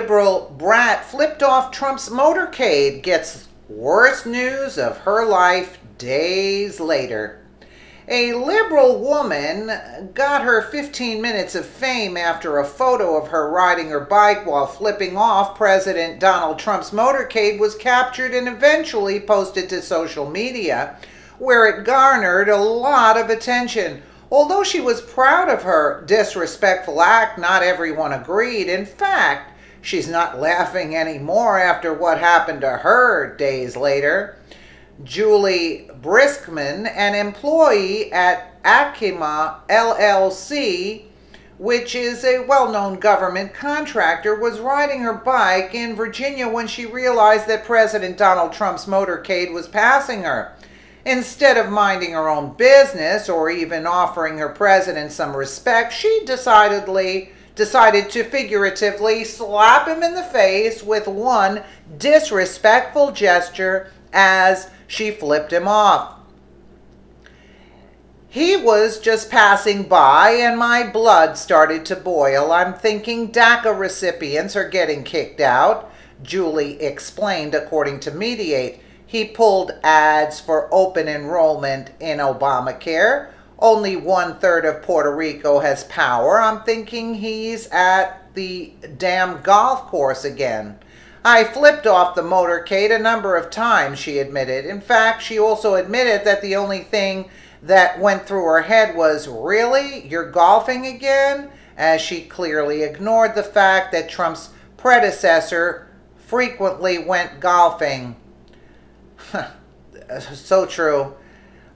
liberal Brat flipped off Trump's motorcade, gets worst news of her life days later. A liberal woman got her 15 minutes of fame after a photo of her riding her bike while flipping off President Donald Trump's motorcade was captured and eventually posted to social media, where it garnered a lot of attention. Although she was proud of her disrespectful act, not everyone agreed. In fact, she's not laughing anymore after what happened to her days later. Julie Briskman, an employee at Acima LLC, which is a well-known government contractor, was riding her bike in Virginia when she realized that President Donald Trump's motorcade was passing her. Instead of minding her own business or even offering her president some respect, she decided to figuratively slap him in the face with one disrespectful gesture as she flipped him off. He was just passing by and my blood started to boil. I'm thinking DACA recipients are getting kicked out, Julie explained, according to Mediate. He pulled ads for open enrollment in Obamacare. Only 1/3 of Puerto Rico has power. I'm thinking he's at the damn golf course again. I flipped off the motorcade a number of times, she admitted. In fact, she also admitted that the only thing that went through her head was, "Really? You're golfing again?" as she clearly ignored the fact that Trump's predecessor frequently went golfing. So true.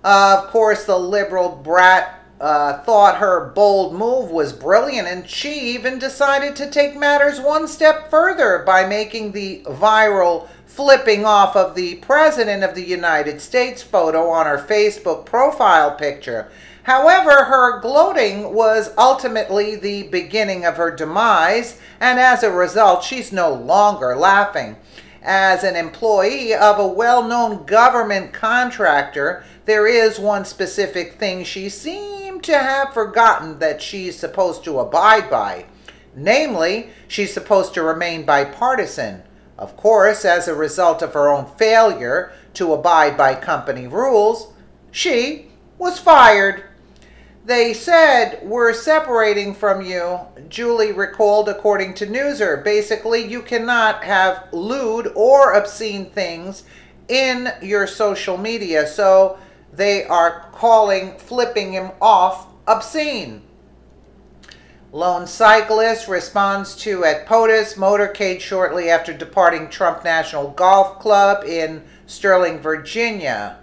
Of course, the liberal Brat thought her bold move was brilliant, and she even decided to take matters one step further by making the viral flipping off of the President of the United States photo on her Facebook profile picture. However, her gloating was ultimately the beginning of her demise, and as a result, she's no longer laughing. As an employee of a well-known government contractor, there is one specific thing she seemed to have forgotten that she's supposed to abide by. Namely, she's supposed to remain bipartisan. Of course, as a result of her own failure to abide by company rules, she was fired. They said, "We're separating from you," Julie recalled, according to Newser. Basically, you cannot have lewd or obscene things in your social media, so they are calling flipping him off obscene. Lone cyclist responds to at POTUS motorcade shortly after departing Trump National Golf Club in Sterling, Virginia,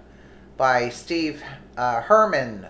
by Steve Herman.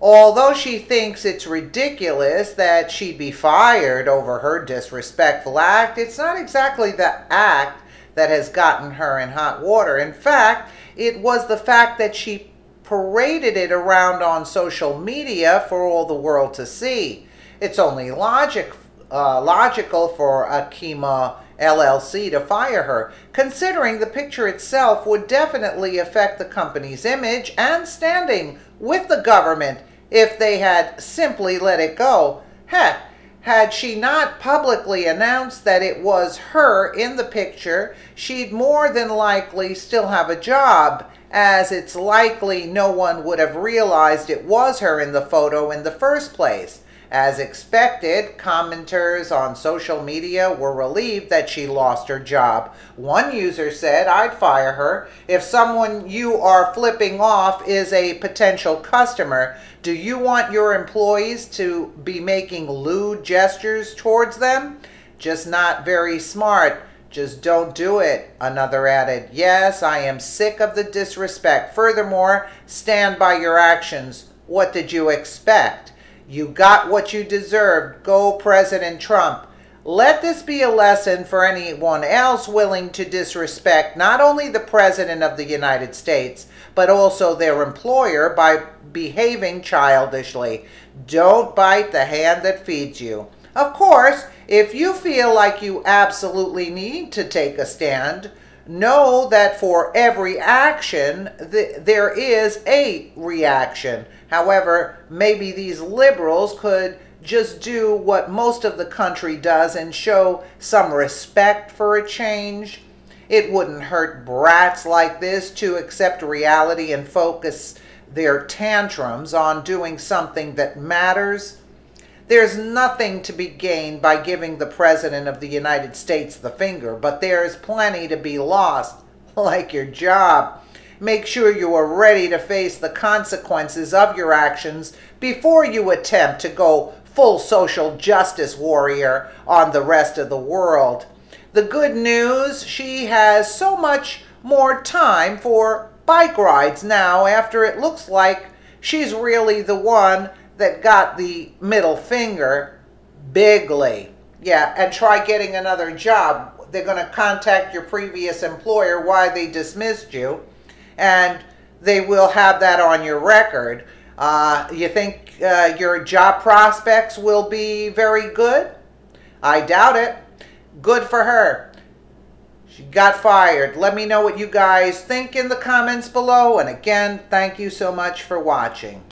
Although she thinks it's ridiculous that she'd be fired over her disrespectful act, it's not exactly the act that has gotten her in hot water. In fact, it was the fact that she paraded it around on social media for all the world to see. It's only logical for Acima LLC to fire her, considering the picture itself would definitely affect the company's image and standing with the government if they had simply let it go. Heck, had she not publicly announced that it was her in the picture, she'd more than likely still have a job, as it's likely no one would have realized it was her in the photo in the first place. As expected, commenters on social media were relieved that she lost her job. One user said, "I'd fire her. If someone you are flipping off is a potential customer, do you want your employees to be making lewd gestures towards them? Just not very smart. Just don't do it," another added. "Yes, I am sick of the disrespect. Furthermore, stand by your actions. What did you expect? You got what you deserved. Go, President Trump." Let this be a lesson for anyone else willing to disrespect not only the President of the United States, but also their employer by behaving childishly. Don't bite the hand that feeds you. Of course, if you feel like you absolutely need to take a stand, know that for every action, there is a reaction. However, maybe these liberals could just do what most of the country does and show some respect for a change. It wouldn't hurt brats like this to accept reality and focus their tantrums on doing something that matters. There's nothing to be gained by giving the President of the United States the finger, but there's plenty to be lost, like your job. Make sure you are ready to face the consequences of your actions before you attempt to go full social justice warrior on the rest of the world. The good news, she has so much more time for bike rides now after it looks like she's really the one that got the middle finger bigly. Yeah, and try getting another job. They're going to contact your previous employer why they dismissed you, and they will have that on your record. You think your job prospects will be very good? I doubt it. Good for her. She got fired. Let me know what you guys think in the comments below. And again, thank you so much for watching.